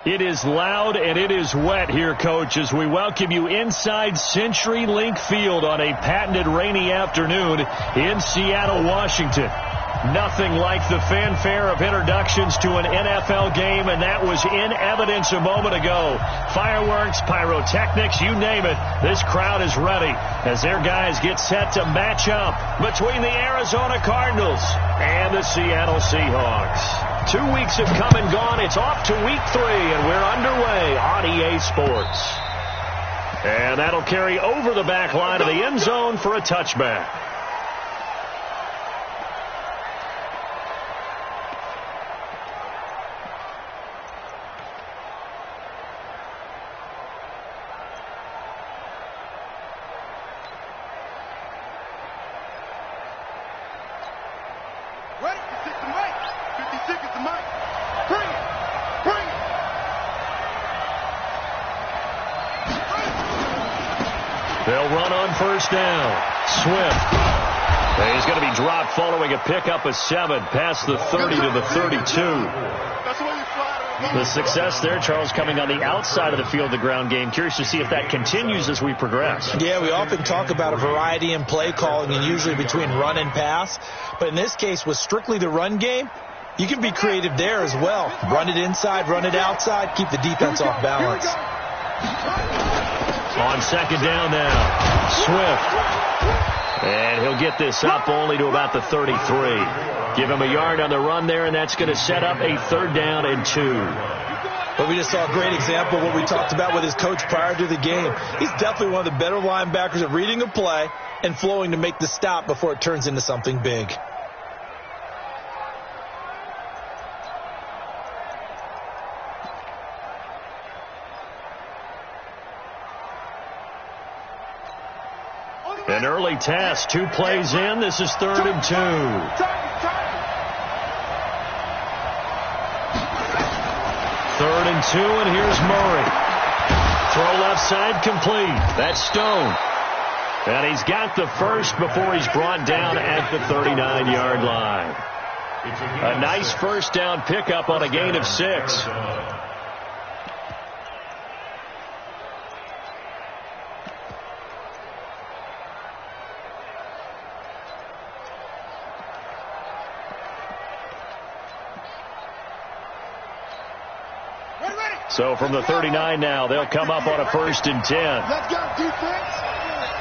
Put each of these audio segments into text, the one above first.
It is loud and it is wet here, Coach, as we welcome you inside CenturyLink Field on a patented rainy afternoon in Seattle, Washington. Nothing like the fanfare of introductions to an NFL game, and that was in evidence a moment ago. Fireworks, pyrotechnics, you name it. This crowd is ready as their guys get set to match up between the Arizona Cardinals and the Seattle Seahawks. 2 weeks have come and gone. It's off to week 3, and we're underway on EA Sports. And that'll carry over the back line of the end zone for a touchback. They'll run on first down. Swift. He's going to be dropped following a pickup of 7 past the 30 to the 32. The success there, Charles, coming on the outside of the field, the ground game. Curious to see if that continues as we progress. Yeah, we often talk about a variety in play calling and usually between run and pass. But in this case, with strictly the run game, you can be creative there as well. Run it inside, run it outside, keep the defense off balance. On second down now, Swift. And he'll get this up only to about the 33. Give him a yard on the run there, and that's going to set up a 3rd down and 2. But we just saw a great example of what we talked about with his coach prior to the game. He's definitely one of the better linebackers at reading a play and flowing to make the stop before it turns into something big. An early test, 2 plays in. This is 3rd and 2. 3rd and 2, and here's Murray. Throw left side complete. That's Stone. And he's got the first before he's brought down at the 39-yard line. A nice first down pickup on a gain of 6. So from the 39 now, they'll come up on a 1st and 10. Let's go, defense.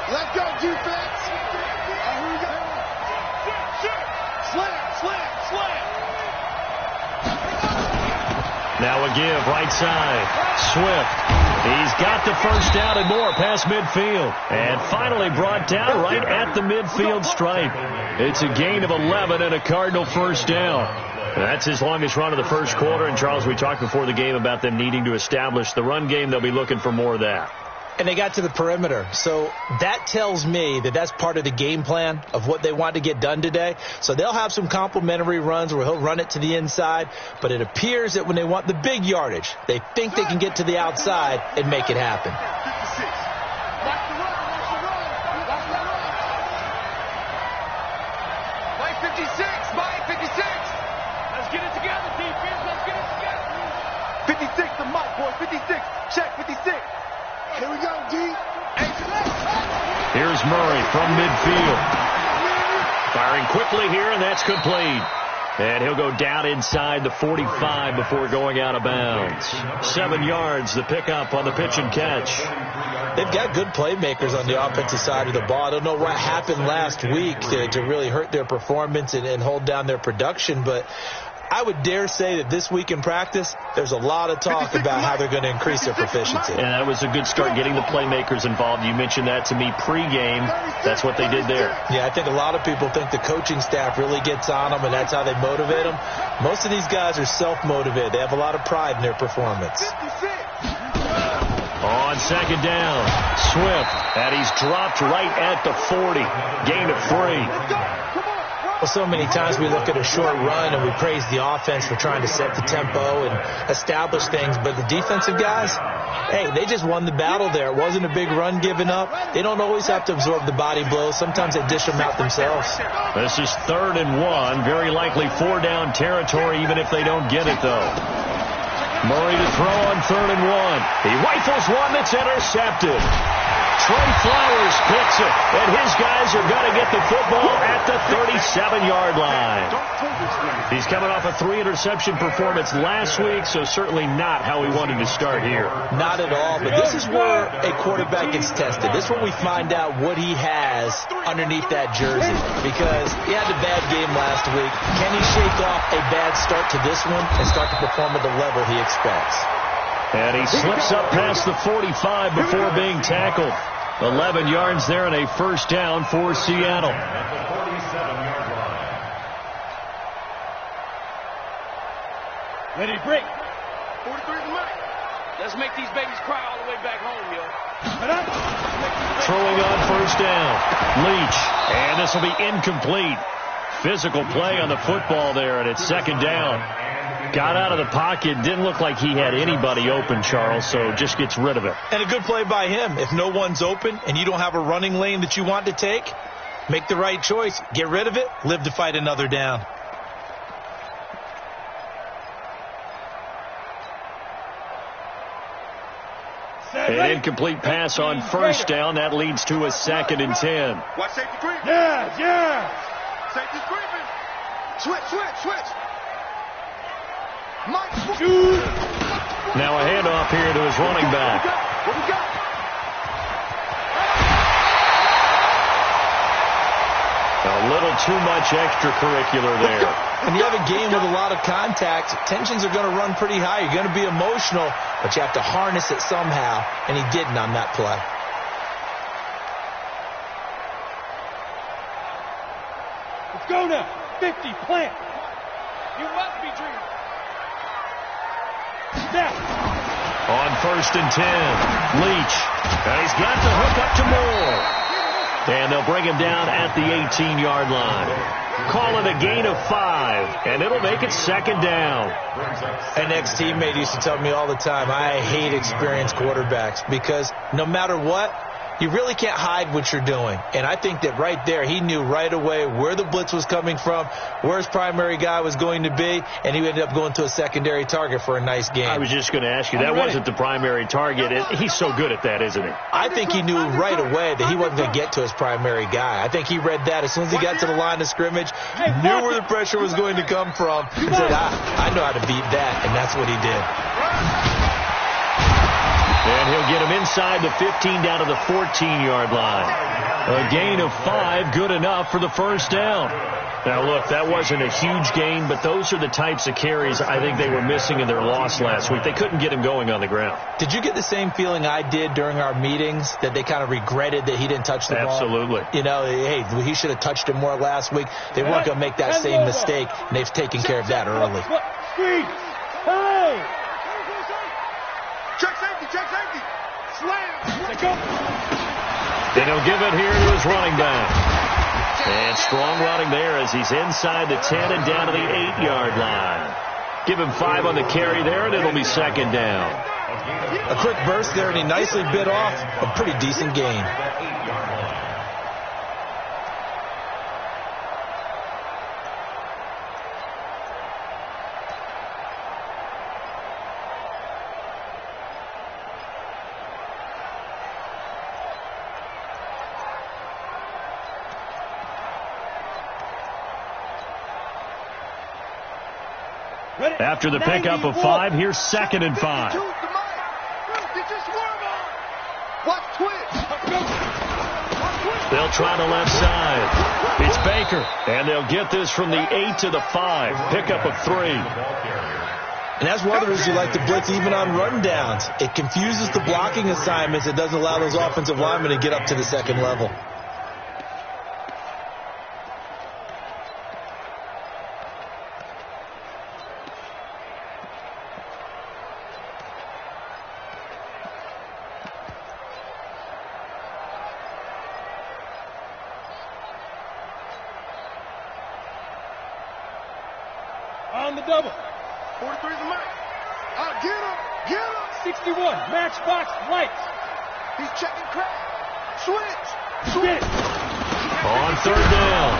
Let's go, defense. Here we go. Slam. Now a give, right side. Swift. He's got the first down and more past midfield. And finally brought down right at the midfield stripe. It's a gain of 11 and a Cardinal first down. That's his longest run of the first quarter. And, Charles, we talked before the game about them needing to establish the run game. They'll be looking for more of that. And they got to the perimeter. So that tells me that that's part of the game plan of what they want to get done today. So they'll have some complementary runs where he'll run it to the inside. But it appears that when they want the big yardage, they think they can get to the outside and make it happen. Here's Murray from midfield. Firing quickly here, and that's complete. And he'll go down inside the 45 before going out of bounds. 7 yards, the pickup on the pitch and catch. They've got good playmakers on the offensive side of the ball. I don't know what happened last week to really hurt their performance and hold down their production, but I would dare say that this week in practice, there's a lot of talk about how they're going to increase their proficiency. And that was a good start, getting the playmakers involved. You mentioned that to me pregame. That's what they did there. Yeah, I think a lot of people think the coaching staff really gets on them, and that's how they motivate them. Most of these guys are self-motivated. They have a lot of pride in their performance. On second down, Swift, and he's dropped right at the 40. Gain of 3. Well, so many times we look at a short run and we praise the offense for trying to set the tempo and establish things. But the defensive guys, hey, they just won the battle there. It wasn't a big run given up. They don't always have to absorb the body blows. Sometimes they dish them out themselves. This is 3rd and 1. Very likely 4-down territory, even if they don't get it, though. Murray to throw on 3rd and 1. He rifles one that's intercepted. Trey Flowers picks it, and his guys are going to get the football at the 37-yard line. He's coming off a 3-interception performance last week, so certainly not how he wanted to start here. Not at all, but this is where a quarterback gets tested. This is where we find out what he has underneath that jersey, because he had a bad game last week. Can he shake off a bad start to this one and start to perform at the level he expects? And he slips up past the 45 before being tackled. 11 yards there and a first down for Seattle. Ready to break. 43 is the mic. Let's make these babies cry all the way back home, yo. Throwing on first down. Leach. And this will be incomplete. Physical play on the football there, and it's 2nd down. Got out of the pocket. Didn't look like he had anybody open, Charles, so just gets rid of it. And a good play by him. If no one's open and you don't have a running lane that you want to take, make the right choice. Get rid of it. Live to fight another down. An incomplete pass on first down. That leads to a 2nd and 10. Watch safety creep. Yeah. Safety creeping. Switch. Mike. Now a handoff here to his running back. What we got? A little too much extracurricular there. When you have a game with a lot of contact, tensions are going to run pretty high. You're going to be emotional, but you have to harness it somehow, and he didn't on that play. Let's go now. 50, plant. You must be dreaming. Snap. On 1st and 10, Leach. And he's got the hook up to Moore. And they'll bring him down at the 18-yard line. Call it a gain of 5, and it'll make it 2nd down. An ex-teammate used to tell me all the time, I hate experienced quarterbacks because no matter what, you really can't hide what you're doing. And I think that right there, he knew right away where the blitz was coming from, where his primary guy was going to be, and he ended up going to a secondary target for a nice game. I was just going to ask you, that wasn't the primary target. He's so good at that, isn't he? I think he knew right away that he wasn't going to get to his primary guy. I think he read that as soon as he got to the line of scrimmage, knew where the pressure was going to come from, and said, I know how to beat that, and that's what he did. And he'll get him inside the 15 down to the 14-yard line. A gain of 5, good enough for the first down. Now, look, that wasn't a huge gain, but those are the types of carries I think they were missing in their loss last week. They couldn't get him going on the ground. Did you get the same feeling I did during our meetings, that they kind of regretted that he didn't touch the ball? Absolutely. You know, hey, he should have touched him more last week. They weren't going to make that same mistake, and they've taken care of that early. Squeeze. Hey. Check safety. Slam. And he'll give it here to his running back. And strong running there as he's inside the 10 and down to the 8-yard line. Give him 5 on the carry there, and it'll be 2nd down. A quick burst there, and he nicely bit off a pretty decent gain. After the pickup of 5, here's 2nd and 5. They'll try the left side. It's Baker, and they'll get this from the 8 to the 5. Pickup of 3. And that's one of the reasons you like to blitz even on rundowns. It confuses the blocking assignments. It doesn't allow those offensive linemen to get up to the second level. On the double. 43 is the mic. Get him. 61. Matchbox lights. He's checking crack. Switch. On 3rd down.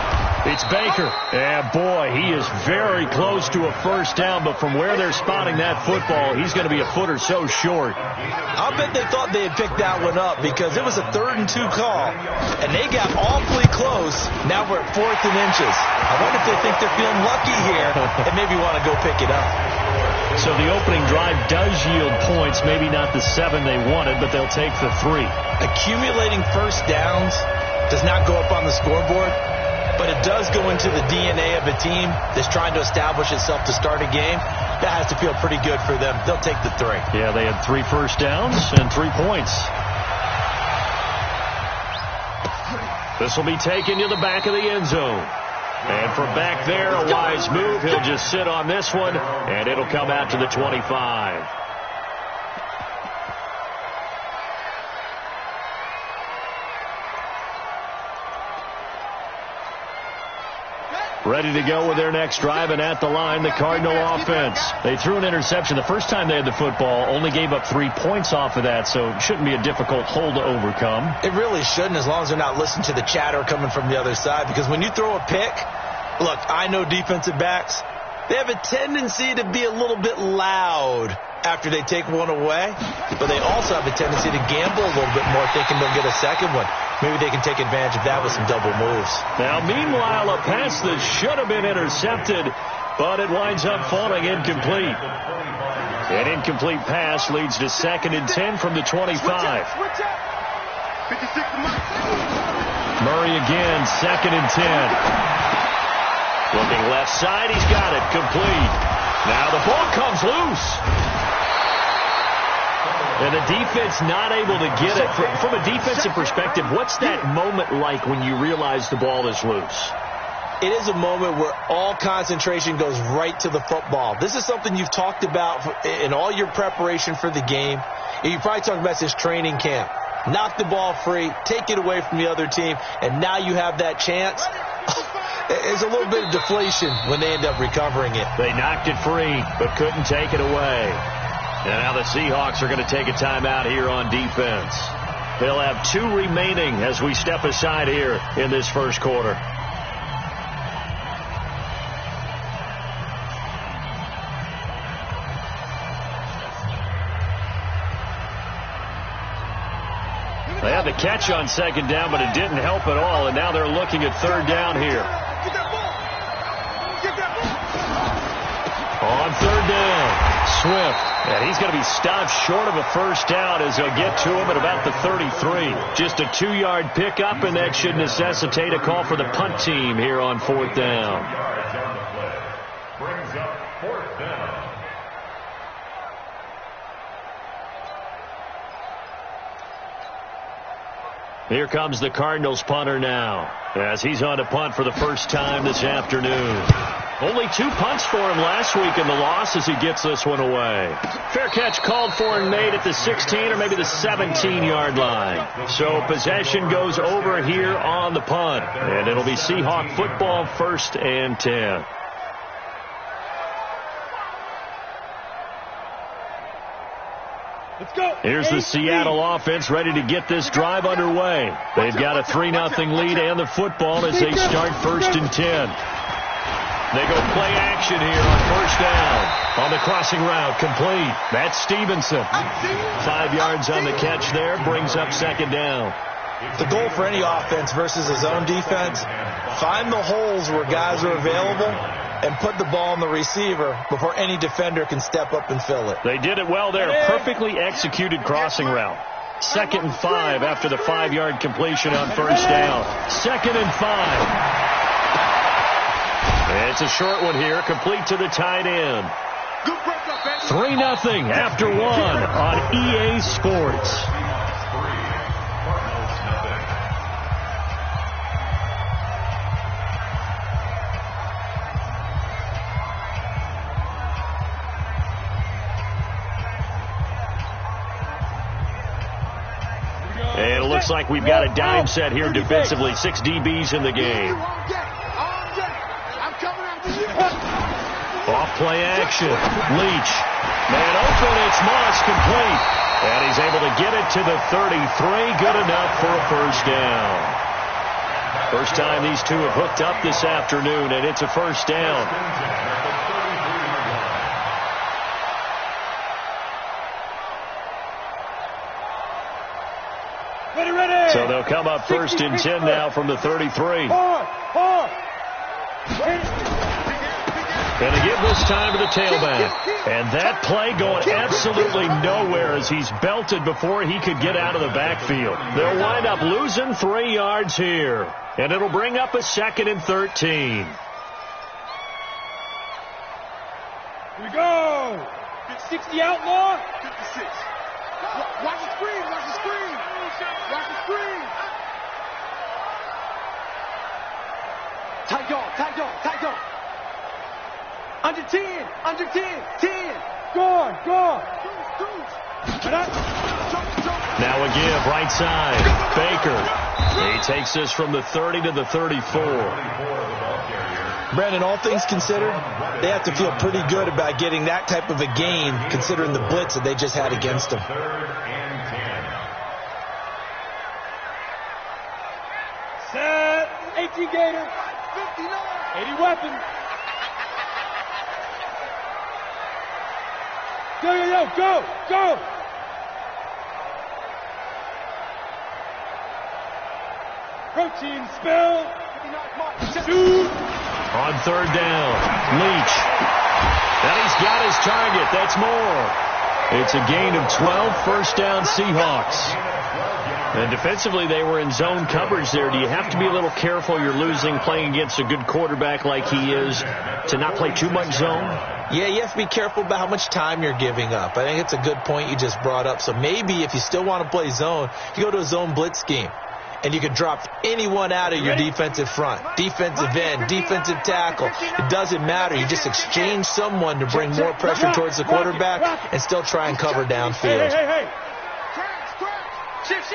It's Baker. And, boy, he is very close to a first down, but from where they're spotting that football, he's going to be a foot or so short. I'll bet they thought they had picked that one up because it was a 3rd and 2 call, and they got awfully close. Now we're at 4th and inches. I wonder if they think they're feeling lucky here and maybe want to go pick it up. So the opening drive does yield points, maybe not the 7 they wanted, but they'll take the 3. Accumulating first downs does not go up on the scoreboard, but it does go into the DNA of a team that's trying to establish itself to start a game. That has to feel pretty good for them. They'll take the 3. Yeah, they had 3 first downs and 3 points. This will be taken to the back of the end zone. And from back there, a wise move. He'll just sit on this one, and it'll come out to the 25. Ready to go with their next drive, and at the line, the Cardinal offense. They threw an interception the first time they had the football, only gave up 3 points off of that, so it shouldn't be a difficult hole to overcome. It really shouldn't, as long as they're not listening to the chatter coming from the other side, because when you throw a pick, look, I know defensive backs, they have a tendency to be a little bit loud after they take one away, but they also have a tendency to gamble a little bit more thinking they'll get a second one. Maybe they can take advantage of that with some double moves. Now, meanwhile, a pass that should have been intercepted, but it winds up falling incomplete. An incomplete pass leads to 2nd and 10 from the 25. Murray again, 2nd and 10. Looking left side, he's got it, complete. Now the ball comes loose. And the defense not able to get it. From a defensive perspective, what's that moment like when you realize the ball is loose? It is a moment where all concentration goes right to the football. This is something you've talked about in all your preparation for the game. You probably talked about this training camp. Knock the ball free, take it away from the other team, and now you have that chance. There's a little bit of deflation when they end up recovering it. They knocked it free, but couldn't take it away. And now the Seahawks are going to take a timeout here on defense. They'll have 2 remaining as we step aside here in this first quarter. They had the catch on 2nd down, but it didn't help at all, and now they're looking at 3rd down here. On 3rd down, Swift. And he's going to be stopped short of a first down as they'll get to him at about the 33. Just a 2-yard pickup, and that should necessitate a call for the punt team here on 4th down. Brings up 4th down. Here comes the Cardinals punter now, as he's on to punt for the first time this afternoon. Only 2 punts for him last week in the loss as he gets this one away. Fair catch called for and made at the 16 or maybe the 17-yard line. So possession goes over here on the punt, and it'll be Seahawk football, 1st and 10. Let's go. Here's the Seattle offense ready to get this drive underway. They've got a 3-0 lead and the football as they start 1st and 10. They go play action here on 1st down. On the crossing route, complete. That's Stevenson. 5 yards on the catch there, brings up 2nd down. The goal for any offense versus his own defense, find the holes where guys are available and put the ball on the receiver before any defender can step up and fill it. They did it well there. Perfectly executed crossing route. 2nd and 5 after the 5-yard completion on 1st down. 2nd and 5. It's a short one here, complete to the tight end. 3-0 after 1 on EA Sports. And it looks like we've got a dime set here defensively. 6 DBs in the game. Off play action. Leach. Man open, it's Moss, complete. And he's able to get it to the 33. Good enough for a 1st down. First time these two have hooked up this afternoon, and it's a first down. Ready. So they'll come up first and 10 now from the 33. Going to give this time to the tailback. And that play going absolutely nowhere as he's belted before he could get out of the backfield. They'll wind up losing 3 yards here. And it'll bring up a 2nd and 13. Here we go. 60 outlaw. 56. Watch the screen. Watch the screen. Watch the screen. Tight dog. Tight dog. Tight dog. Under 10. Under 10. 10. Gone. Gone. Now a give right side. Baker. He takes this from the 30 to the 34. Brandon, all things considered, they have to feel pretty good about getting that type of a gain considering the blitz that they just had against them. Set. 18 Gator. 80 weapon. Go. Go. Protein spill. Shoot. On 3rd down, Leach. And he's got his target. That's more. It's a gain of 12, first down Seahawks. And defensively, they were in zone coverage there. Do you have to be a little careful? You're losing, playing against a good quarterback like he is, to not play too much zone? Yeah, you have to be careful about how much time you're giving up. I think it's a good point you just brought up. So maybe if you still want to play zone, you go to a zone blitz scheme. And you can drop anyone out of your defensive front, defensive end, defensive tackle. It doesn't matter. You just exchange someone to bring more pressure towards the quarterback and still try and cover downfield. Hey. Shift.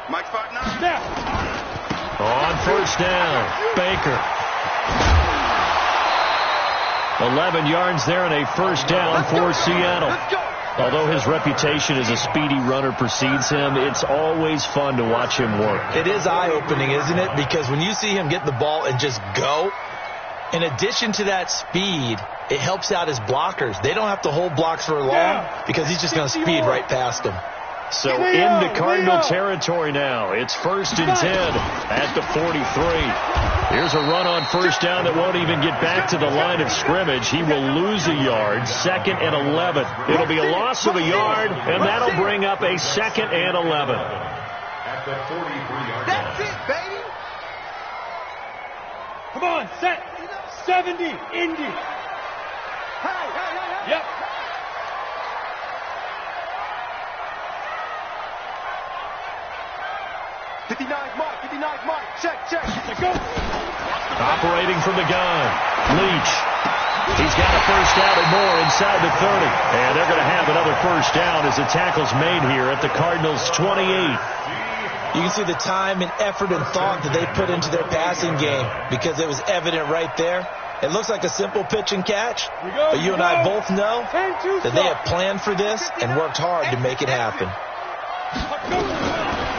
Mike 5-9. On first down, Baker. 11 yards there and a first down for Seattle. Although his reputation as a speedy runner precedes him, it's always fun to watch him work. It is eye-opening, isn't it? Because when you see him get the ball and just go, in addition to that speed, it helps out his blockers. They don't have to hold blocks for long because he's just going to speed right past them. So into Cardinal territory now. It's 1st and 10 at the 43. Here's a run on first down that won't even get back to the line of scrimmage. He will lose a yard. 2nd and 11. It'll be a loss of a yard, and that'll bring up a 2nd and 11. At the 43-yard line. That's it, baby. Come on, set. 70, Indy. Hey. Yep. Mark. Check. Let's go. Operating from the gun. Leach. He's got a first down and more inside the 30. And they're going to have another first down as the tackle's made here at the Cardinals' 28. You can see the time and effort and thought that they put into their passing game because it was evident right there. It looks like a simple pitch and catch, but you and I both know that they have planned for this and worked hard to make it happen.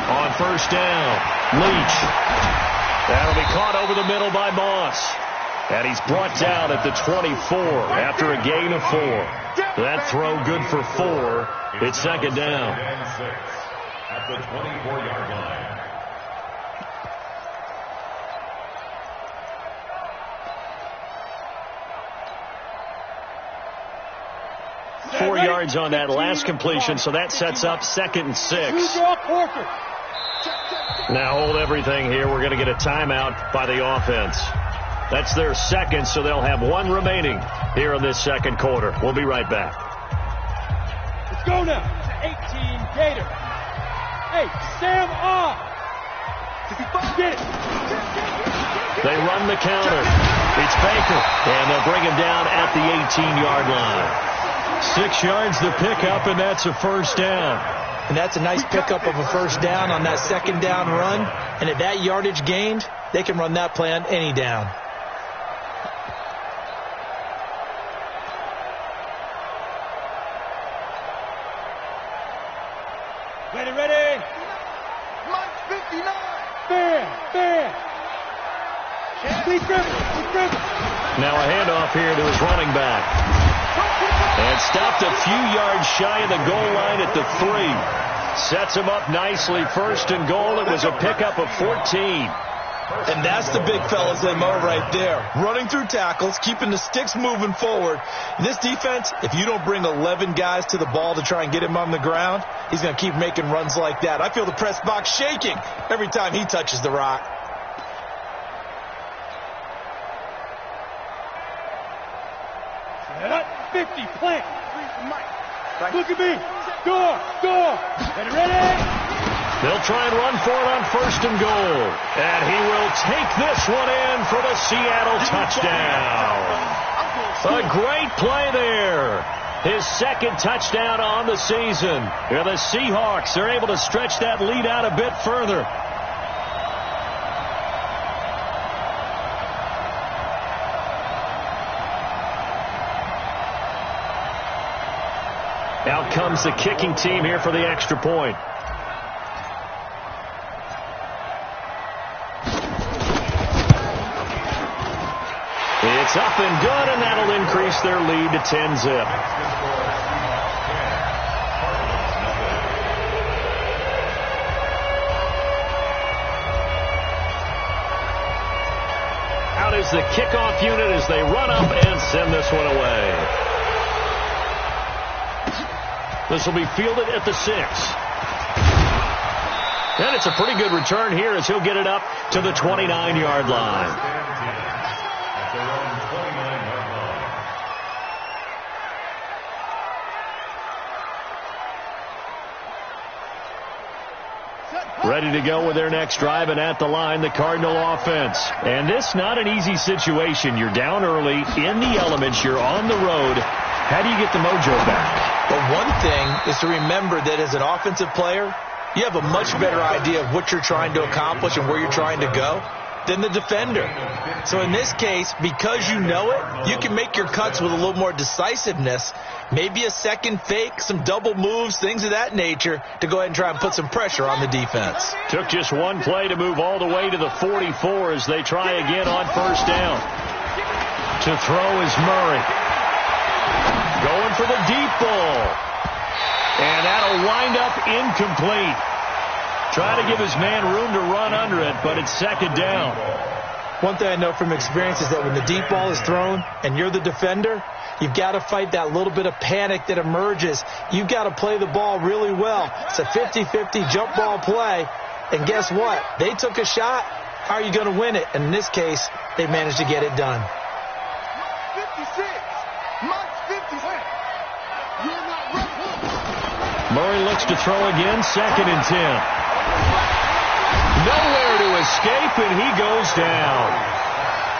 On first down, Leach. That'll be caught over the middle by Moss. And he's brought down at the 24 after a gain of 4. That throw good for 4. It's 2nd down. At the 24-yard line. 4 yards on that last completion, so that sets up 2nd and 6. Now hold everything here. We're going to get a timeout by the offense. That's their 2nd, so they'll have 1 remaining here in this 2nd quarter. We'll be right back. Let's go now to 18, Gator. Hey, Sam off. Get it. They run the counter. It's Baker, and they'll bring him down at the 18-yard line. 6 yards the pickup, and that's a first down. And that's a nice pickup of a first down on that 2nd down run. And at that yardage gained, they can run that play on any down. Ready. Fair. Now a handoff here to his running back. And stopped a few yards shy of the goal line at the 3. Sets him up nicely. 1st and goal. It was a pickup of 14. And that's the big fella's MO right there. Running through tackles, keeping the sticks moving forward. This defense, if you don't bring 11 guys to the ball to try and get him on the ground, he's going to keep making runs like that. I feel the press box shaking every time he touches the rock. Set up, 50, plant. Look at me. Score. Get ready. They'll try and run for it on 1st and goal. And he will take this one in for the Seattle touchdown. A great play there. His 2nd touchdown on the season. And the Seahawks are able to stretch that lead out a bit further. Out comes the kicking team here for the extra point. It's up and good, and that'll increase their lead to 10-zip. Out is the kickoff unit as they run up and send this one away. This will be fielded at the 6. And it's a pretty good return here as he'll get it up to the 29-yard line. Ready to go with their next drive, and at the line, the Cardinal offense. And this not an easy situation. You're down early, in the elements, you're on the road. How do you get the mojo back? But one thing is to remember that as an offensive player, you have a much better idea of what you're trying to accomplish and where you're trying to go than the defender. So in this case, because you know it, you can make your cuts with a little more decisiveness. Maybe a second fake, some double moves, things of that nature to go ahead and try and put some pressure on the defense. Took just one play to move all the way to the 44 as they try again on 1st down. To throw is Murray. Going for the deep ball. And that'll wind up incomplete. Try to give his man room to run under it, but it's 2nd down. One thing I know from experience is that when the deep ball is thrown and you're the defender, you've got to fight that little bit of panic that emerges. You've got to play the ball really well. It's a 50-50 jump ball play. And guess what? They took a shot. How are you going to win it? And in this case, they managed to get it done. 56. Mark 50. Murray looks to throw again. 2nd and 10. Nowhere to escape, and he goes down.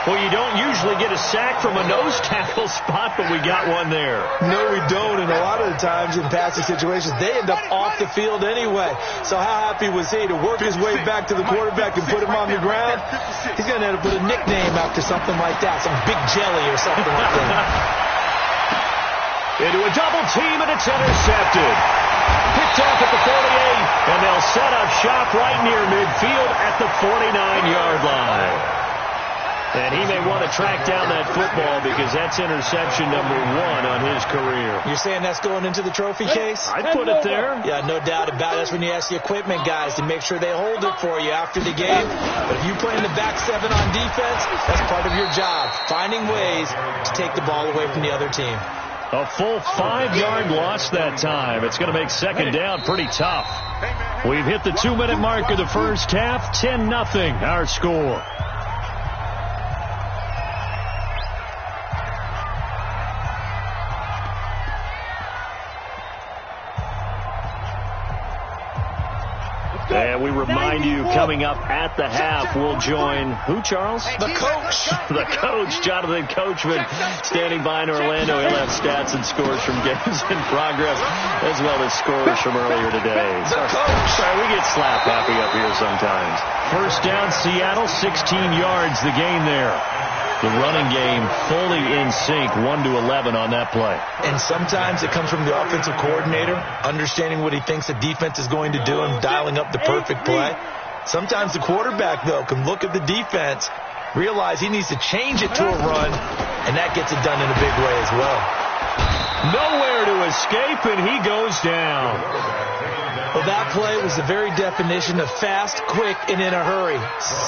Well, you don't usually get a sack from a nose tackle spot, but we got one there. No, we don't, and a lot of the times in passing situations, they end up off the field anyway. So how happy was he to work his way back to the quarterback and put him on the ground? He's going to have to put a nickname after something like that, some Big Jelly or something like that. Into a double team, and it's intercepted. Picked off at the 48, and they'll set up shop right near midfield at the 49-yard line. And he may want to track down that football because that's interception number 1 on his career. You're saying that's going into the trophy case? I'd put it there. Yeah, no doubt about it. That's when you ask the equipment guys to make sure they hold it for you after the game. But if you play in the back 7 on defense, that's part of your job, finding ways to take the ball away from the other team. A full 5-yard loss that time. It's going to make 2nd down pretty tough. We've hit the 2-minute mark of the first half. 10-0 our score. And we remind you, coming up at the half, we'll join who, Charles? The coach. The coach, Jonathan Coachman, standing by in Orlando. He'll have stats and scores from games in progress, as well as scores from earlier today. The coach. Sorry, we get slap happy up here sometimes. 1st down, Seattle, 16 yards, the gain there. The running game fully in sync, 1-11 on that play. And sometimes it comes from the offensive coordinator, understanding what he thinks the defense is going to do and dialing up the perfect play. Sometimes the quarterback, though, can look at the defense, realize he needs to change it to a run, and that gets it done in a big way as well. Nowhere to escape, and he goes down. Well, that play was the very definition of fast, quick, and in a hurry.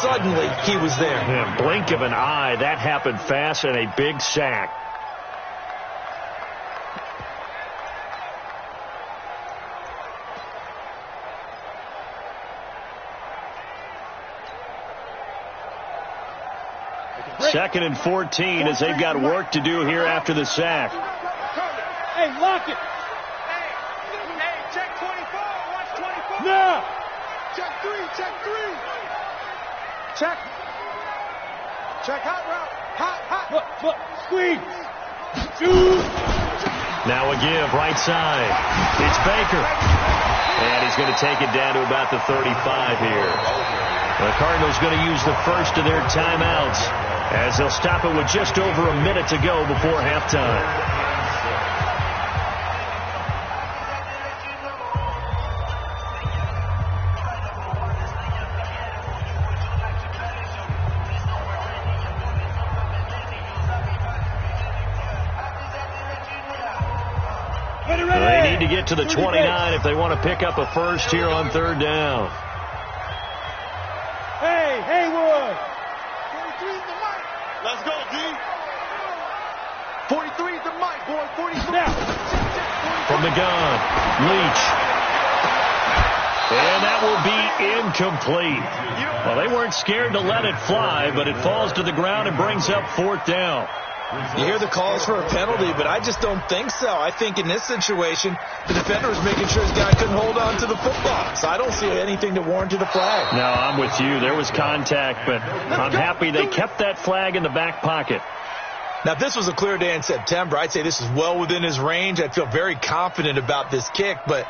Suddenly, he was there. Yeah, blink of an eye, that happened fast, and a big sack. Second and 14 as they've got work to do here after the sack. Hey, lock it. Hey, check 24. Watch 24. Now. Check 3. Check 3. Check. Check hot route. Hot. Look. Squeeze. Shoot. Now a give, right side. It's Baker. And he's going to take it down to about the 35 here. The Cardinals going to use the first of their timeouts as they'll stop it with just over a minute to go before halftime. They need to get to the 29 if they want to pick up a first here on third down. Hey, Haywood. 43's the mic. Let's go, D. 43's the mic, boy. 43. Now. From the gun, Leach. And that will be incomplete. Well, they weren't scared to let it fly, but it falls to the ground and brings up fourth down. You hear the calls for a penalty, but I just don't think so. I think in this situation, the defender was making sure his guy couldn't hold on to the football. So I don't see anything to warrant the flag. No, I'm with you. There was contact, but I'm happy they kept that flag in the back pocket. Now, if this was a clear day in September, I'd say this is well within his range. I'd feel very confident about this kick, but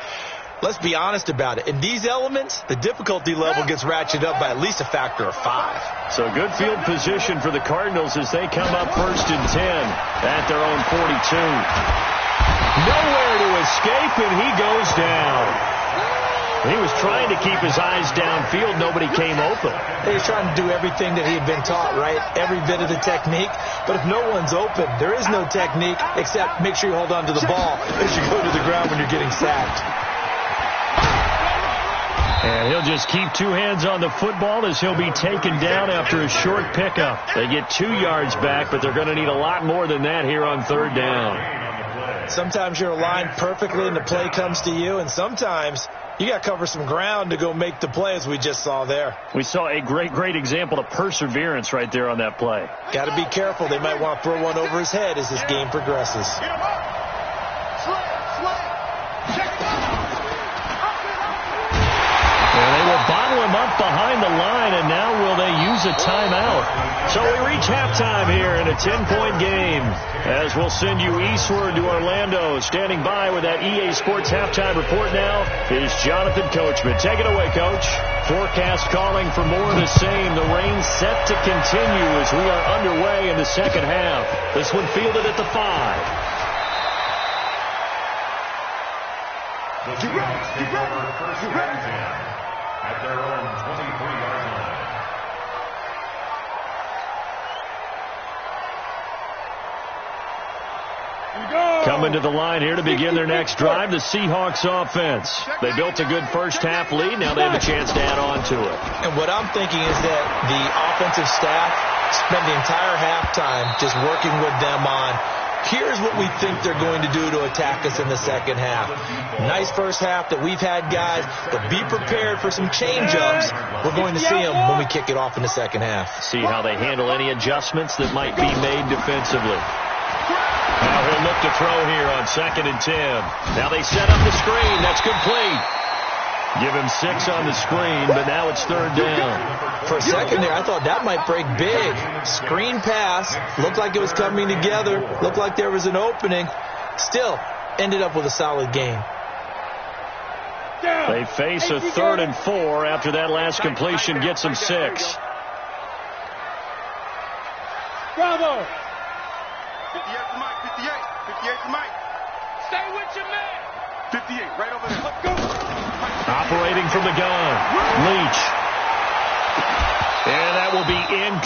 let's be honest about it. In these elements, the difficulty level gets ratcheted up by at least a factor of 5. So good field position for the Cardinals as they come up first and 10 at their own 42. Nowhere to escape, and he goes down. He was trying to keep his eyes downfield. Nobody came open. He was trying to do everything that he had been taught, right? Every bit of the technique. But if no one's open, there is no technique except make sure you hold on to the ball as you go to the ground when you're getting sacked. And he'll just keep two hands on the football as he'll be taken down after a short pickup. They get 2 yards back, but they're going to need a lot more than that here on third down. Sometimes you're aligned perfectly and the play comes to you, and sometimes you got to cover some ground to go make the play, as we just saw there. We saw a great example of perseverance right there on that play. Got to be careful. They might want to throw one over his head as this game progresses. And they will bottle him up behind the line, and now will they use a timeout? So we reach halftime here in a 10-point game as we'll send you eastward to Orlando. Standing by with that EA Sports halftime report now is Jonathan Coachman. Take it away, Coach. Forecast calling for more of the same. The rain set to continue as we are underway in the second half. This one fielded at the 5. You ready? At their own 23-yard line. Coming to the line here to begin their next drive, the Seahawks offense. They built a good first half lead. Now they have a chance to add on to it. And what I'm thinking is that the offensive staff spent the entire halftime just working with them on, here's what we think they're going to do to attack us in the second half. Nice first half that we've had, guys, but be prepared for some change-ups. We're going to see them when we kick it off in the second half. See how they handle any adjustments that might be made defensively. Now he'll look to throw here on 2nd and 10. Now they set up the screen. That's complete. Give him 6 on the screen, but now it's third down. For a second there, I thought that might break big. Screen pass. Looked like it was coming together. Looked like there was an opening. Still, ended up with a solid game. They face a 3rd and 4 after that last completion gets them 6. Bravo. 58 to Mike. 58 to Mike. Stay with your man. 58, right over there. Let's go. Operating from the gun. Leach.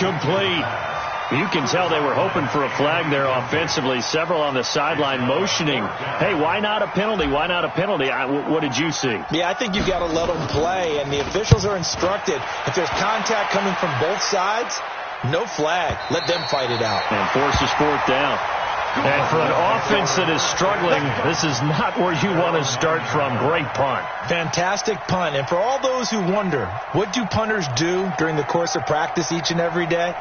complete. You can tell they were hoping for a flag there offensively. Several on the sideline motioning, hey, why not a penalty? Why not a penalty? What did you see? Yeah, I think you've got to let them play, and the officials are instructed. If there's contact coming from both sides, no flag. Let them fight it out. And forces fourth down. And for an offense that is struggling, this is not where you want to start from. Great punt. Fantastic punt. And for all those who wonder, what do punters do during the course of practice each and every day?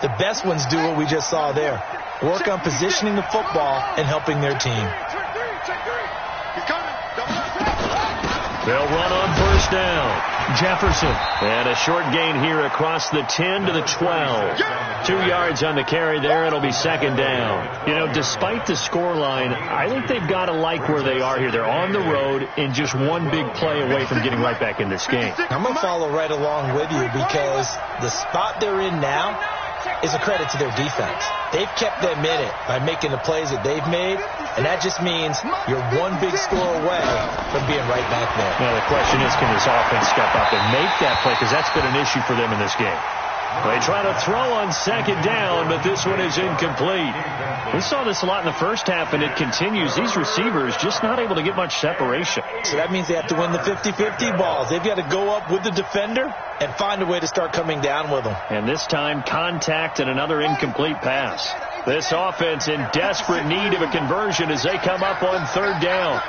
The best ones do what we just saw there. Work on positioning the football and helping their team. They'll run on first down. Jefferson. And a short gain here across the 10 to the 12. 2 yards on the carry there. It'll be second down. You know, despite the scoreline, I think they've got to like where they are here. They're on the road and just one big play away from getting right back in this game. I'm going to follow right along with you because the spot they're in now is a credit to their defense. They've kept them in it by making the plays that they've made, and that just means you're one big score away from being right back there. Now, the question is, can this offense step up and make that play? Because that's been an issue for them in this game. They try to throw on second down, but this one is incomplete. We saw this a lot in the first half, and it continues. These receivers just not able to get much separation. So that means they have to win the 50-50 balls. They've got to go up with the defender and find a way to start coming down with them. And this time, contact and another incomplete pass. This offense in desperate need of a conversion as they come up on third down.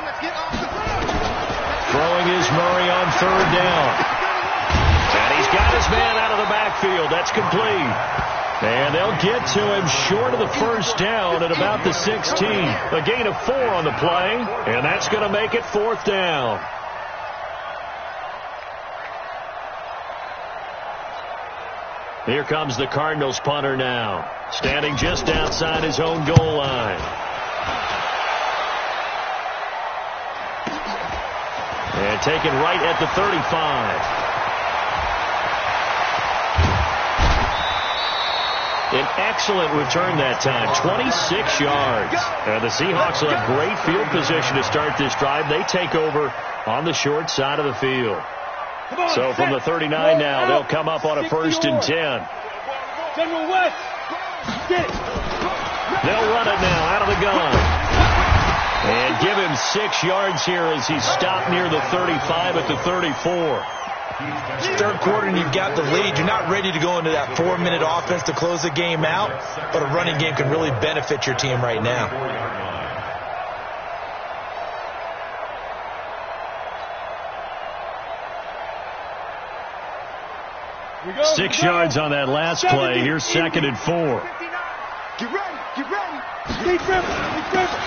Throwing is Murray on third down. And he's got his man out of the backfield. That's complete. And they'll get to him short of the first down at about the 16. A gain of 4 on the play, and that's going to make it fourth down. Here comes the Cardinals punter now, standing just outside his own goal line. And taken right at the 35. An excellent return that time, 26 yards. The Seahawks will have great field position to start this drive. They take over on the short side of the field. So from the 39 now, they'll come up on a first and 10. General West, get it. They'll run it now out of the gun. And give him 6 yards here as he's stopped near the 35 at the 34. Third quarter and you've got the lead. You're not ready to go into that 4-minute offense to close the game out, but a running game can really benefit your team right now. 6 yards on that last play. Here's second and 4. Get ready, get ready.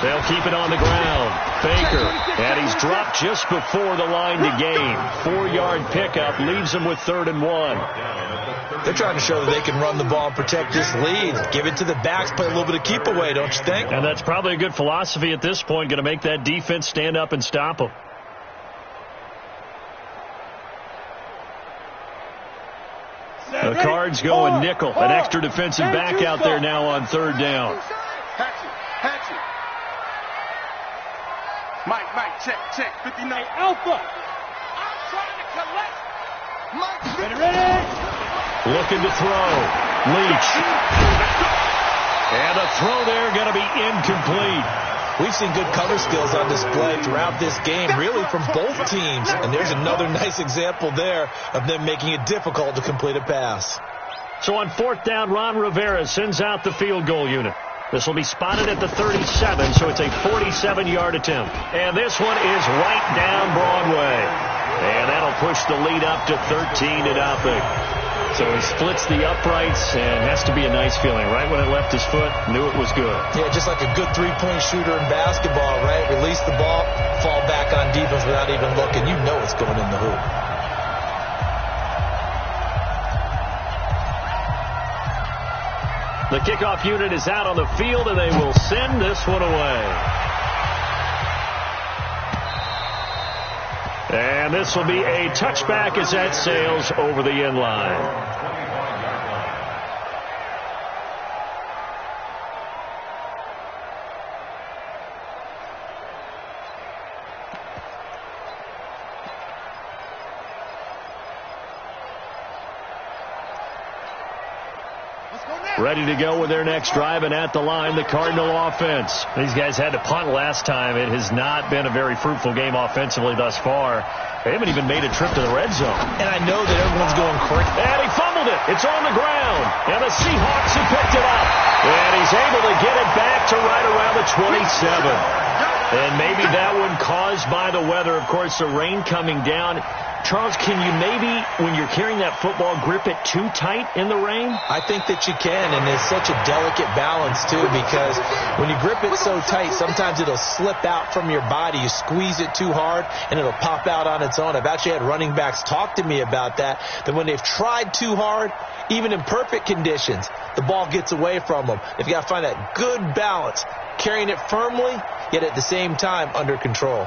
They'll keep it on the ground. Baker, and he's dropped just before the line to gain. 4-yard pickup leaves him with 3rd and 1. They're trying to show that they can run the ball and protect this lead. Give it to the backs, play a little bit of keep away, don't you think? And that's probably a good philosophy at this point, going to make that defense stand up and stop them. The Cards going nickel. An extra defensive back out there now on third down. Hatchet. Mike, check. 59. Hey, Alpha. I'm trying to collect. Mike, Ready? Looking to throw. Leach. And a throw there going to be incomplete. We've seen good cover skills on display throughout this game, really from both teams. And there's another nice example there of them making it difficult to complete a pass. So on fourth down, Ron Rivera sends out the field goal unit. This will be spotted at the 37, so it's a 47-yard attempt. And this one is right down Broadway. And that'll push the lead up to 13-0. So he splits the uprights, and has to be a nice feeling. Right when it left his foot, knew it was good. Yeah, just like a good three-point shooter in basketball, right? Release the ball, fall back on defense without even looking. You know it's going in the hoop. The kickoff unit is out on the field, and they will send this one away. And this will be a touchback as that sails over the end line. Ready to go with their next drive, and at the line, the Cardinal offense. These guys had to punt last time. It has not been a very fruitful game offensively thus far. They haven't even made a trip to the red zone. And I know that everyone's going crazy. And he fumbled it. It's on the ground. And the Seahawks have picked it up. And he's able to get it back to right around the 27. And maybe that one caused by the weather. Of course, the rain coming down. Charles, can you maybe, when you're carrying that football, grip it too tight in the rain? I think that you can, and it's such a delicate balance, too, because when you grip it so tight, sometimes it'll slip out from your body. You squeeze it too hard, and it'll pop out on its own. I've actually had running backs talk to me about that when they've tried too hard, even in perfect conditions, the ball gets away from them. They've got to find that good balance, carrying it firmly, yet at the same time under control.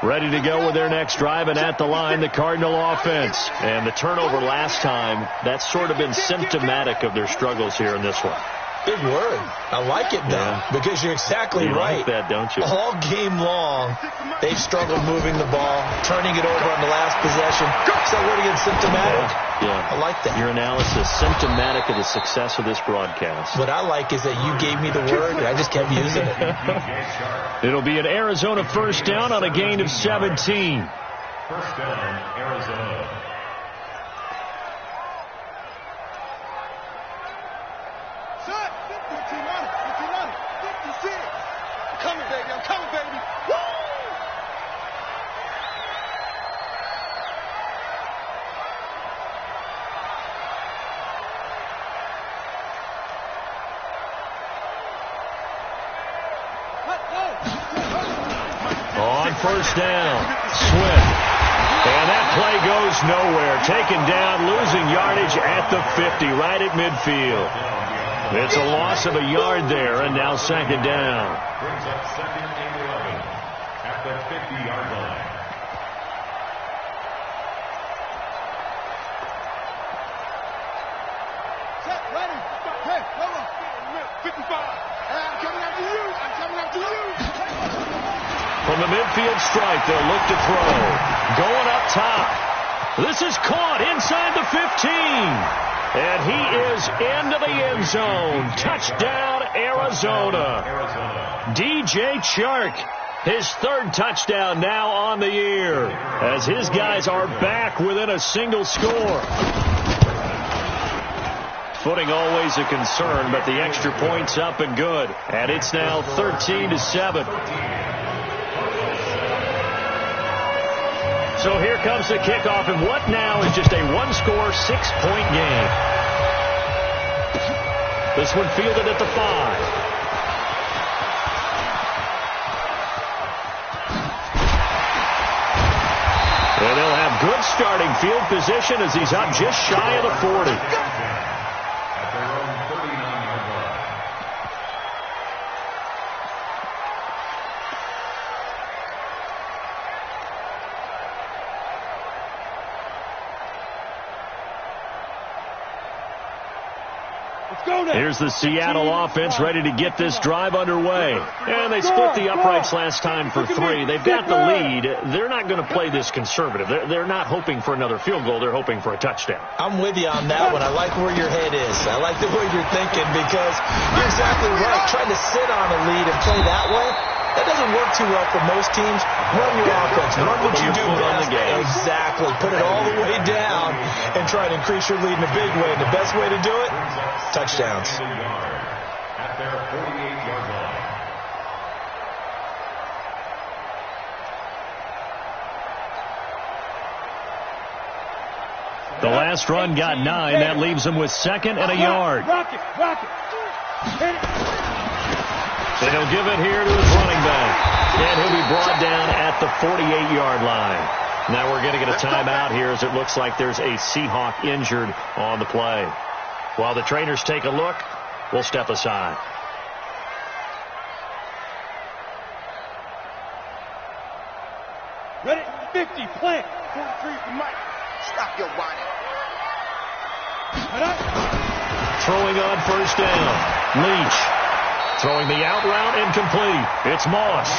Ready to go with their next drive, and at the line, the Cardinal offense. And the turnover last time, that's sort of been symptomatic of their struggles here in this one. Big word. I like it, though, because you're exactly right. You like that, don't you? All game long, they've struggled moving the ball, turning it over on the last possession. So what again, symptomatic? Yeah. I like that. Your analysis, symptomatic of the success of this broadcast. What I like is that you gave me the word, and I just kept using it. It'll be an Arizona first down on a gain of 17. First down, Arizona. On first down, Swift. And that play goes nowhere. Taken down, losing yardage at the 50, right at midfield. It's a loss of a yard there, and now second down. Brings up second and 11 at the 50-yard line. Set, ready. Hey, come on. 55. I'm coming after you. I'm coming after you. From the midfield stripe, they'll look to throw. Going up top. This is caught inside the 15. And he is into the end zone. Touchdown, Arizona. DJ Chark, his third touchdown now on the year, as his guys are back within a single score. Footing always a concern, but the extra point's up and good. And it's now 13-7. So here comes the kickoff, and what now is just a one-score, 6-point game. This one fielded at the 5. And they'll have good starting field position as he's up just shy of the 40. At their own 39-yard line. Here's the Seattle offense ready to get this drive underway. And they split the uprights last time for 3. They've got the lead. They're not going to play this conservative. They're not hoping for another field goal. They're hoping for a touchdown. I'm with you on that one. I like where your head is. I like the way you're thinking, because you're exactly right. Trying to sit on a lead and play that way, that doesn't work too well for most teams. Run your offense. Run what you do best. Exactly. Put it all the way down and try to increase your lead in a big way. And the best way to do it, touchdowns. At their 48-yard line. The last run got 9. That leaves them with second and a yard. Rock it. Hit it. And he'll give it here to his running back. And he'll be brought down at the 48-yard line. Now we're going to get a timeout here, as it looks like there's a Seahawk injured on the play. While the trainers take a look, we'll step aside. Ready? 50. Plant. 43 for Mike. Stop your whining. Throwing on first down. Leach. Throwing the out route incomplete. It's Moss.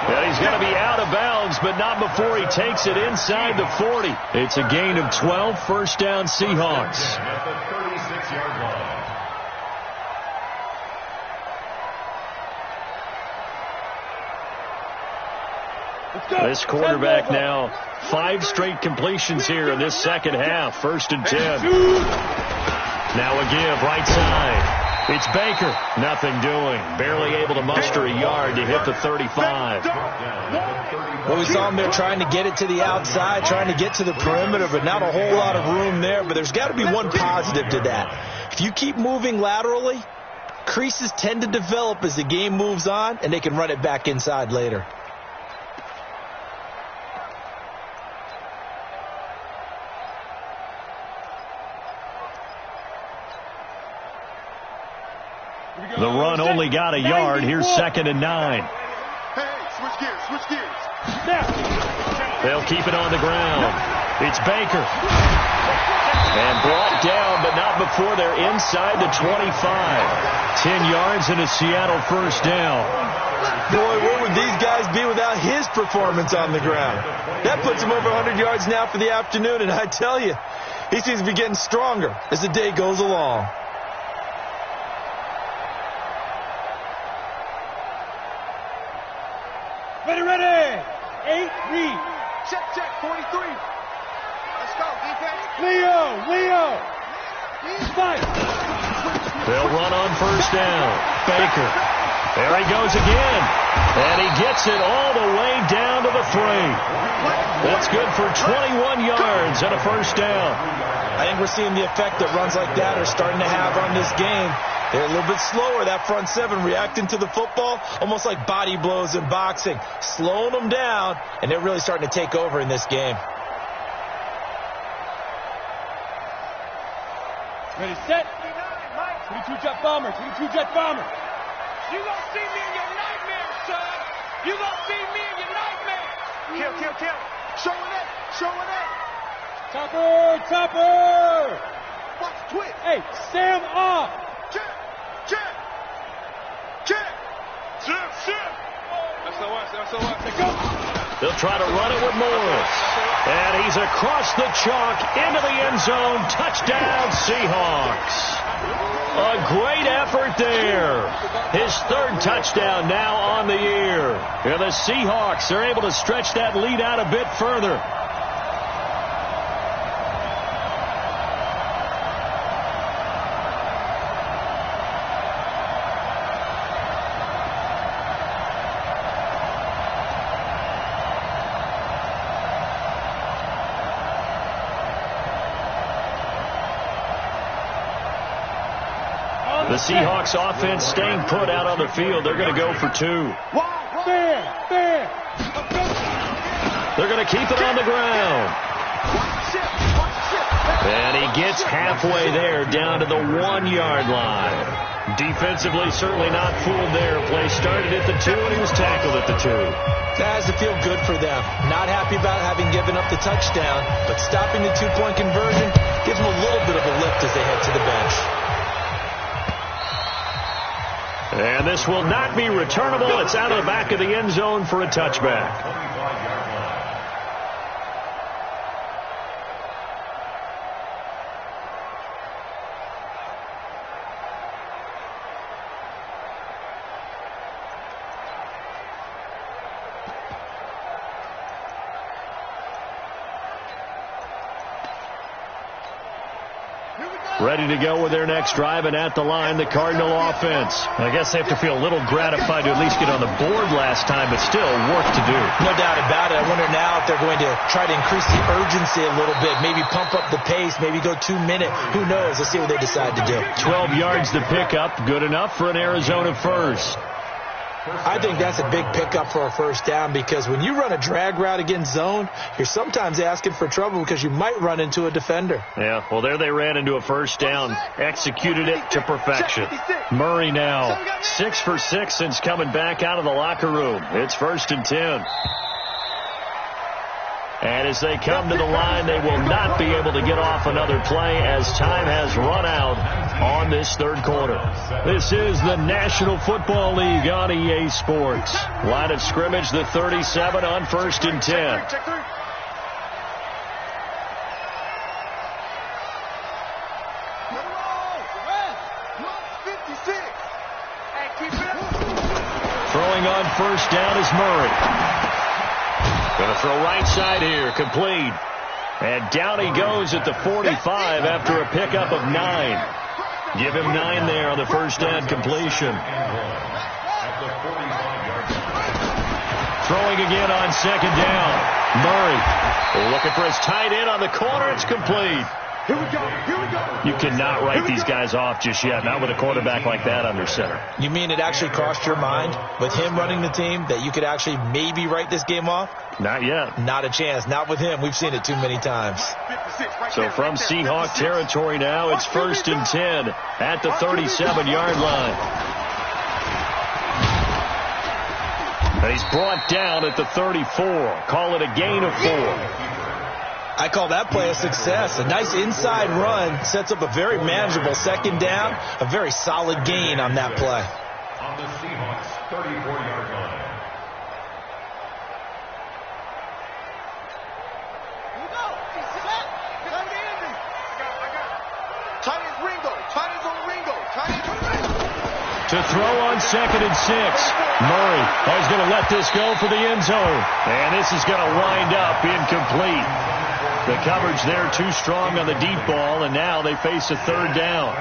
And he's going to be out of bounds, but not before he takes it inside the 40. It's a gain of 12, first down Seahawks. At the 36-yard line. This quarterback now, 5 straight completions here in this second half. 1st and 10. Now a give, right side. It's Baker. Nothing doing. Barely able to muster a yard to hit the 35. Well, we saw him there trying to get it to the outside, trying to get to the perimeter, but not a whole lot of room there. But there's got to be one positive to that. If you keep moving laterally, creases tend to develop as the game moves on, and they can run it back inside later. The run only got a yard. Here's 2nd and 9. Hey, switch gears. They'll keep it on the ground. It's Baker. And brought down, but not before they're inside the 25. 10 yards and a Seattle first down. Boy, where would these guys be without his performance on the ground? That puts him over 100 yards now for the afternoon, and I tell you, he seems to be getting stronger as the day goes along. Ready. 8, read. Check, 43. Let's go, defense. Leo. Fight. They'll run on first down. Baker. There he goes again. And he gets it all the way down to the 3. That's good for 21 yards and a first down. I think we're seeing the effect that runs like that are starting to have on this game. They're a little bit slower, that front 7, reacting to the football, almost like body blows in boxing, slowing them down, and they're really starting to take over in this game. Ready, set. 22-jet bomber. You gonna see me in your nightmares, son. You gonna see me in your nightmares. Kill. Showing it. Topper. Watch, twitch. Hey, Sam off. Check. SOS. Let's go. They'll try to run it with Morris. And he's across the chalk into the end zone. Touchdown, Seahawks. A great effort there. His 3rd touchdown now on the year. And the Seahawks are able to stretch that lead out a bit further. The Seahawks offense staying put out on the field. They're going to go for 2. Fair. They're going to keep it on the ground. And he gets halfway there down to the 1-yard line. Defensively, certainly not fooled there. Play started at the 2, and he was tackled at the 2. That has to feel good for them. Not happy about having given up the touchdown, but stopping the 2-point conversion gives them a little bit of a lift as they head to the bench. And this will not be returnable. It's out of the back of the end zone for a touchback. Ready to go with their next drive, and at the line, the Cardinal offense. I guess they have to feel a little gratified to at least get on the board last time, but still work to do. No doubt about it. I wonder now if they're going to try to increase the urgency a little bit, maybe pump up the pace, maybe go 2-minute. Who knows? Let's see what they decide to do. 12 yards to pick up, good enough for an Arizona first. I think that's a big pickup for a first down because when you run a drag route against zone, you're sometimes asking for trouble because you might run into a defender. Yeah, well, there they ran into a first down, executed it to perfection. Murray now 6 for 6 since coming back out of the locker room. It's 1st and 10. And as they come to the line, they will not be able to get off another play as time has run out on this third quarter. This is the National Football League on EA Sports. Line of scrimmage, the 37 on 1st and 10. Throwing on first down is Murray. Going to throw right side here, complete. And down he goes at the 45 after a pickup of 9. Give him 9 there on the first down completion. Throwing again on second down. Murray looking for his tight end on the corner. It's complete. Here we go. Here we go. You cannot write these guys off just yet, not with a quarterback like that under center. You mean it actually crossed your mind with him running the team that you could actually maybe write this game off? Not yet. Not a chance. Not with him. We've seen it too many times. So from Seahawk territory now, it's 1st and 10 at the 37-yard line. And he's brought down at the 34. Call it a gain of 4. I call that play a success. A nice inside run sets up a very manageable second down. A very solid gain on that play. On the Seahawks 34-yard line. To throw on 2nd and 6. Murray is going to let this go for the end zone. And this is going to wind up incomplete. The coverage there too strong on the deep ball, and now they face a third down.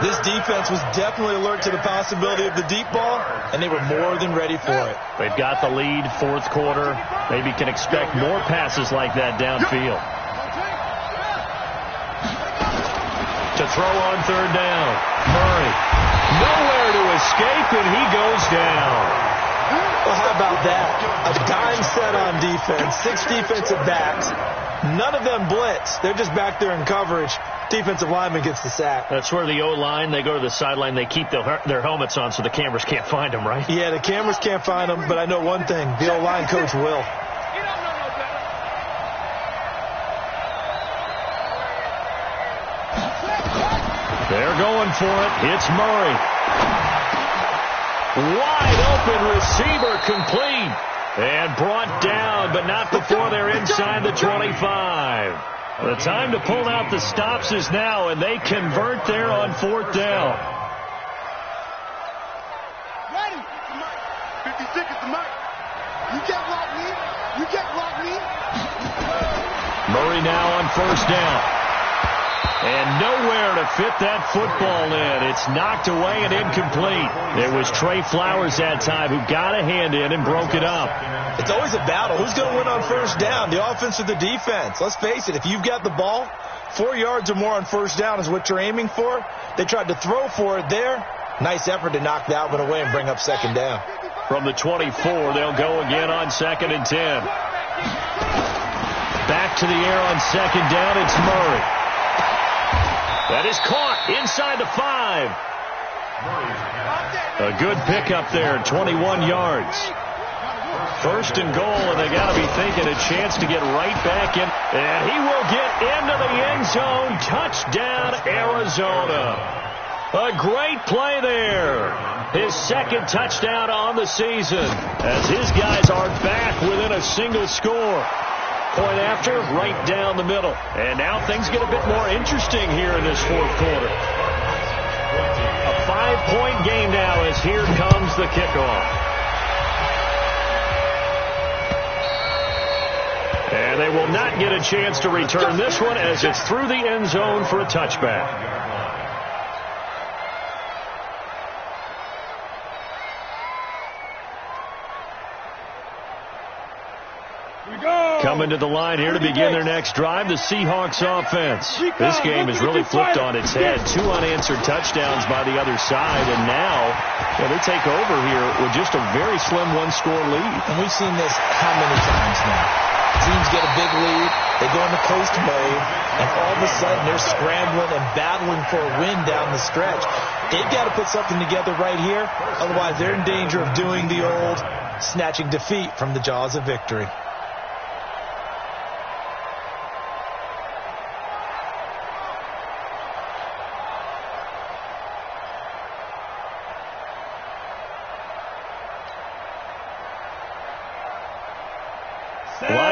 This defense was definitely alert to the possibility of the deep ball, and they were more than ready for it. They've got the lead, 4th quarter. Maybe can expect more passes like that downfield. To throw on 3rd down. Murray nowhere to escape, and he goes down. Well, how about that? A dime set on defense, 6 defensive backs. None of them blitz. They're just back there in coverage. Defensive lineman gets the sack. That's where the O-line, they go to the sideline, they keep their helmets on so the cameras can't find them, right? Yeah, the cameras can't find them, but I know one thing. The O-line coach will. They're going for it. It's Murray. Wide open receiver, complete. And brought down, but not before they're inside the 25. The time to pull out the stops is now, and they convert there on 4th down. Ready. 50 seconds to Mike. You can't block me. You can't block me. Murray now on 1st down. And nowhere to fit that football in. It's knocked away and incomplete. It was Trey Flowers that time who got a hand in and broke it up. It's always a battle. Who's going to win on 1st down, the offense or the defense? Let's face it, if you've got the ball, 4 yards or more on 1st down is what you're aiming for. They tried to throw for it there. Nice effort to knock that one away and bring up 2nd down. From the 24, they'll go again on 2nd and 10. Back to the air on 2nd down, it's Murray. That is caught inside the 5. A good pickup there, 21 yards. 1st and goal, and they got to be thinking a chance to get right back in. And he will get into the end zone. Touchdown, Arizona. A great play there. His 2nd touchdown on the season as his guys are back within a single score. Point after, right down the middle. And now things get a bit more interesting here in this 4th quarter. A 5-point game now as here comes the kickoff. And they will not get a chance to return this one as it's through the end zone for a touchback. Coming to the line here to begin their next drive, the Seahawks offense. This game has really flipped on its head. 2 unanswered touchdowns by the other side, and now they take over here with just a very slim 1-score lead. And we've seen this how many times now? Teams get a big lead, they go into coast mode, and all of a sudden they're scrambling and battling for a win down the stretch. They've got to put something together right here, otherwise they're in danger of doing the old snatching defeat from the jaws of victory.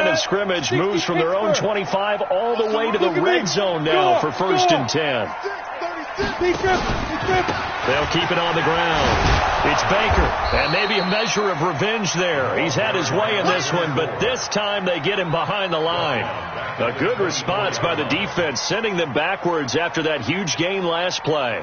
line of scrimmage, moves from their own 25 all the way to the red zone now for 1st and 10. They'll keep it on the ground. It's Baker, and maybe a measure of revenge there. He's had his way in this one, but this time they get him behind the line. A good response by the defense, sending them backwards after that huge gain last play.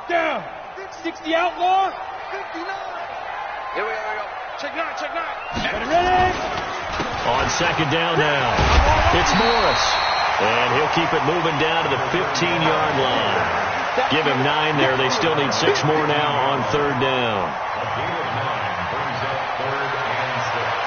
Down. 60 outlaw. 59. Here we go. Check 9, check 9. Ready? On 2nd down now, it's Morris. And he'll keep it moving down to the 15-yard line. Give him 9 there. They still need 6 more now on 3rd down. A gain of 9 brings up 3rd and 6.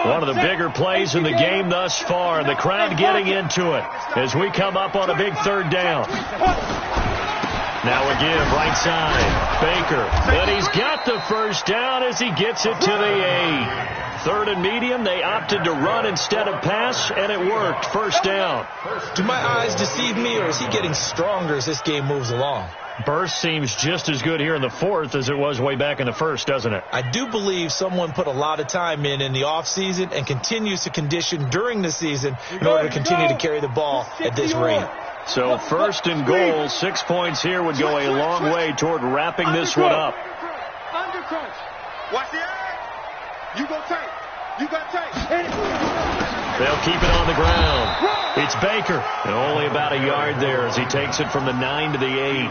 One of the bigger plays in the game thus far. The crowd getting into it as we come up on a big 3rd down. Now a give, right side. Baker. But he's got the 1st down as he gets it to the 8. 3rd and medium. They opted to run instead of pass, and it worked. 1st down. Do my eyes deceive me, or is he getting stronger as this game moves along? Burst seems just as good here in the 4th as it was way back in the 1st, doesn't it? I do believe someone put a lot of time in the offseason and continues to condition during the season in order to continue to carry the ball at this rate. So 1st and goal, 6 points here would go a long way toward wrapping this one up. Under crunch. Watch the eye. You go tight. You got tight. They'll keep it on the ground. It's Baker. And only about a yard there as he takes it from the 9 to the 8.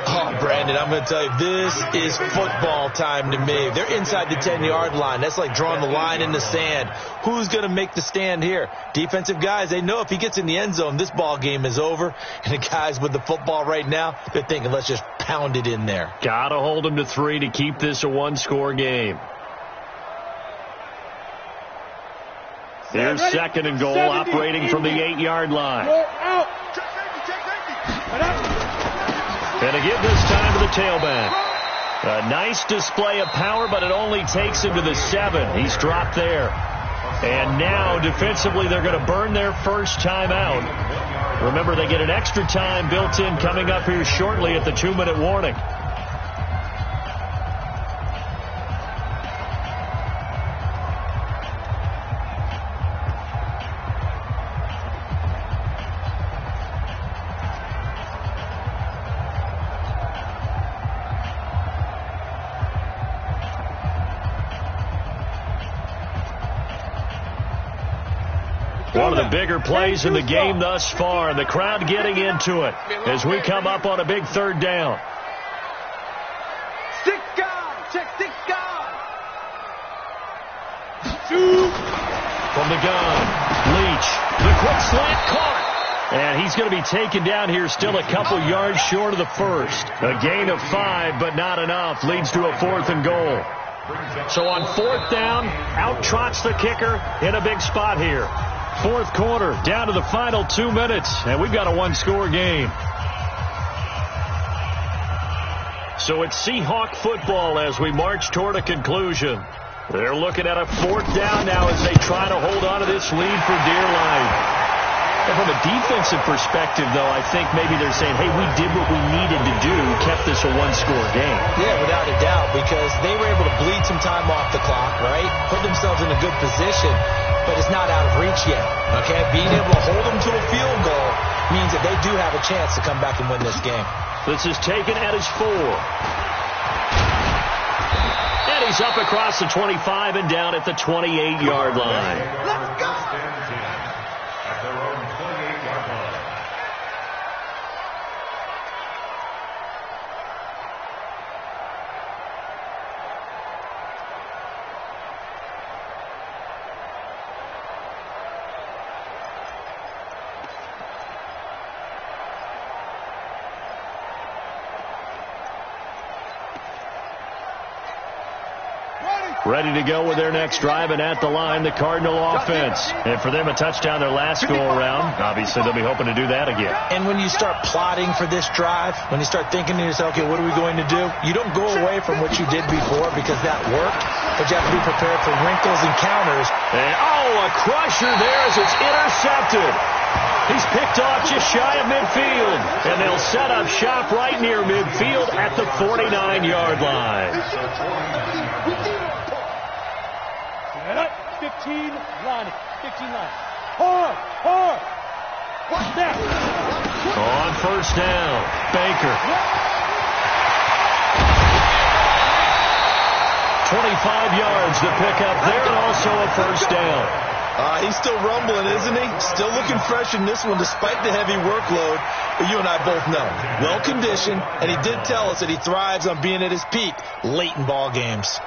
Oh, Brandon, I'm going to tell you, this is football time to me. They're inside the 10-yard line. That's like drawing the line in the sand. Who's going to make the stand here? Defensive guys, they know if he gets in the end zone, this ball game is over. And the guys with the football right now, they're thinking, let's just pound it in there. Got to hold them to 3 to keep this a one-score game. Here's 2nd and goal, operating from the 8-yard line. And a give this time to the tailback. A nice display of power, but it only takes him to the 7. He's dropped there. And now, defensively, they're going to burn their first time out. Remember, they get an extra time built in coming up here shortly at the 2-minute warning. One of the bigger plays in the game thus far. The crowd getting into it as we come up on a big 3rd down. 6 guys. Check 6 guys. From the gun, Leach. The quick slant caught. And he's going to be taken down here still a couple yards short of the 1st. A gain of 5, but not enough. Leads to a 4th and goal. So on 4th down, out trots the kicker in a big spot here. 4th quarter, down to the final 2 minutes, and we've got a one-score game. So it's Seahawk football as we march toward a conclusion. They're looking at a 4th down now as they try to hold on to this lead for dear life. And from a defensive perspective, though, I think maybe they're saying, hey, we did what we needed to do, kept this a one-score game. Yeah, without a doubt, because they were able to bleed some time off the clock, right? Put themselves in a good position, but it's not out of reach yet, okay? Being able to hold them to a field goal means that they do have a chance to come back and win this game. This is taken at his 4. And he's up across the 25 and down at the 28-yard line. Let's go. At their own 28-yard line. ready to go with their next drive, and at the line, the Cardinal offense. And for them, a touchdown their last go-around. Obviously, they'll be hoping to do that again. And when you start plotting for this drive, when you start thinking to yourself, okay, what are we going to do? You don't go away from what you did before because that worked, but you have to be prepared for wrinkles and counters. And, a crusher there as it's intercepted. He's picked off just shy of midfield, and they'll set up shop right near midfield at the 49-yard line. 15 line. 15 line. Hard. What's that? On first down, Baker. 25 yards to pick up there, and also a first down. He's still rumbling, isn't he? Still looking fresh in this one despite the heavy workload. But you and I both know, well-conditioned, and he did tell us that he thrives on being at his peak late in ball games.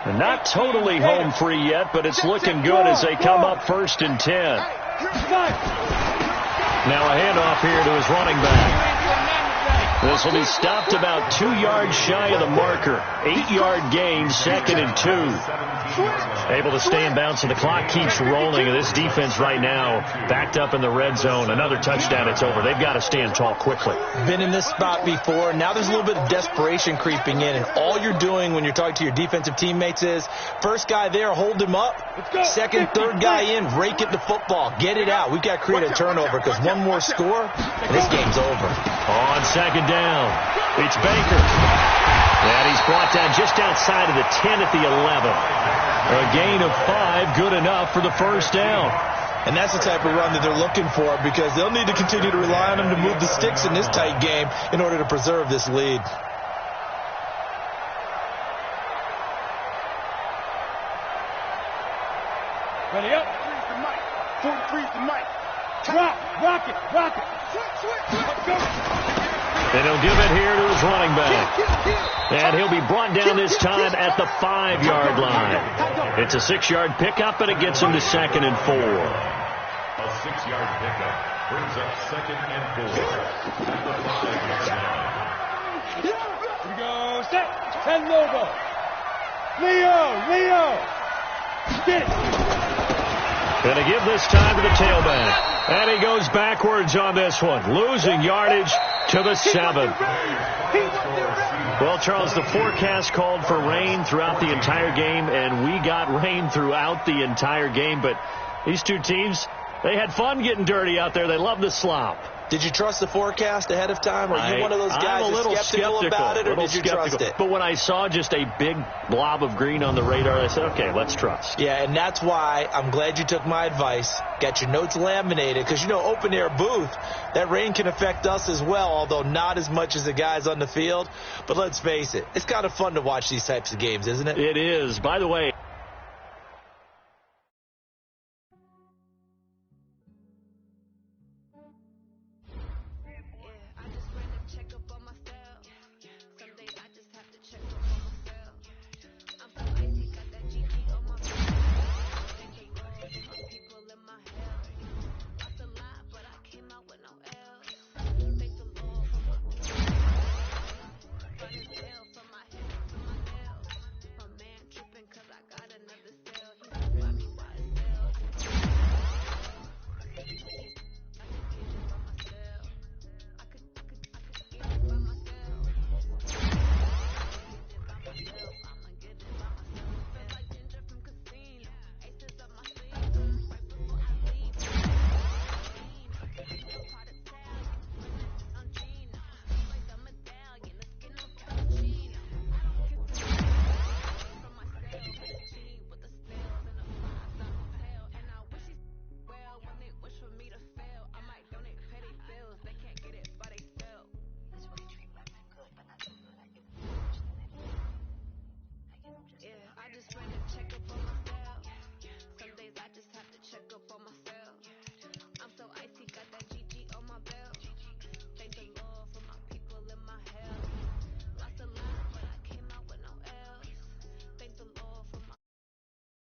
And not totally home free yet, but it's looking good as they come up 1st and 10. Now a handoff here to his running back. This will be stopped about 2 yards shy of the marker. 8-yard gain, 2nd and 2. Able to stay in bounds, and the clock keeps rolling. And this defense right now backed up in the red zone. Another touchdown, it's over. They've got to stand tall quickly. Been in this spot before. Now there's a little bit of desperation creeping in. And all you're doing when you're talking to your defensive teammates is, first guy there, hold him up. Second, third guy in, rake it the football. Get it out. We've got to create a turnover because one more score, and this game's over. On second down, it's Baker. And he's brought down just outside of the 10 at the 11. A gain of 5, good enough for the first down. And that's the type of run that they're looking for because they'll need to continue to rely on him to move the sticks in this tight game in order to preserve this lead. Ready up. 43's the mic. Rock it. Let's go. And he'll give it here to his running back. And he'll be brought down this time at the 5-yard line. It's a 6-yard pickup, and it gets him to 2nd and 4. A 6-yard pickup brings up 2nd and 4 at the 5-yard line. Here we go. Set. 10 logo. Leo. Get it. Going to give this time to the tailback. And he goes backwards on this one, losing yardage to the 7. Well, Charles, the forecast called for rain throughout the entire game, and we got rain throughout the entire game. But these two teams, they had fun getting dirty out there. They love the slop. Did you trust the forecast ahead of time? Are you one of those guys that's skeptical about it, or did you trust it? But when I saw just a big blob of green on the radar, I said, okay, let's trust. Yeah, and that's why I'm glad you took my advice. Got your notes laminated, because, open air booth, that rain can affect us as well, although not as much as the guys on the field. But let's face it, it's kind of fun to watch these types of games, isn't it? It is. By the way,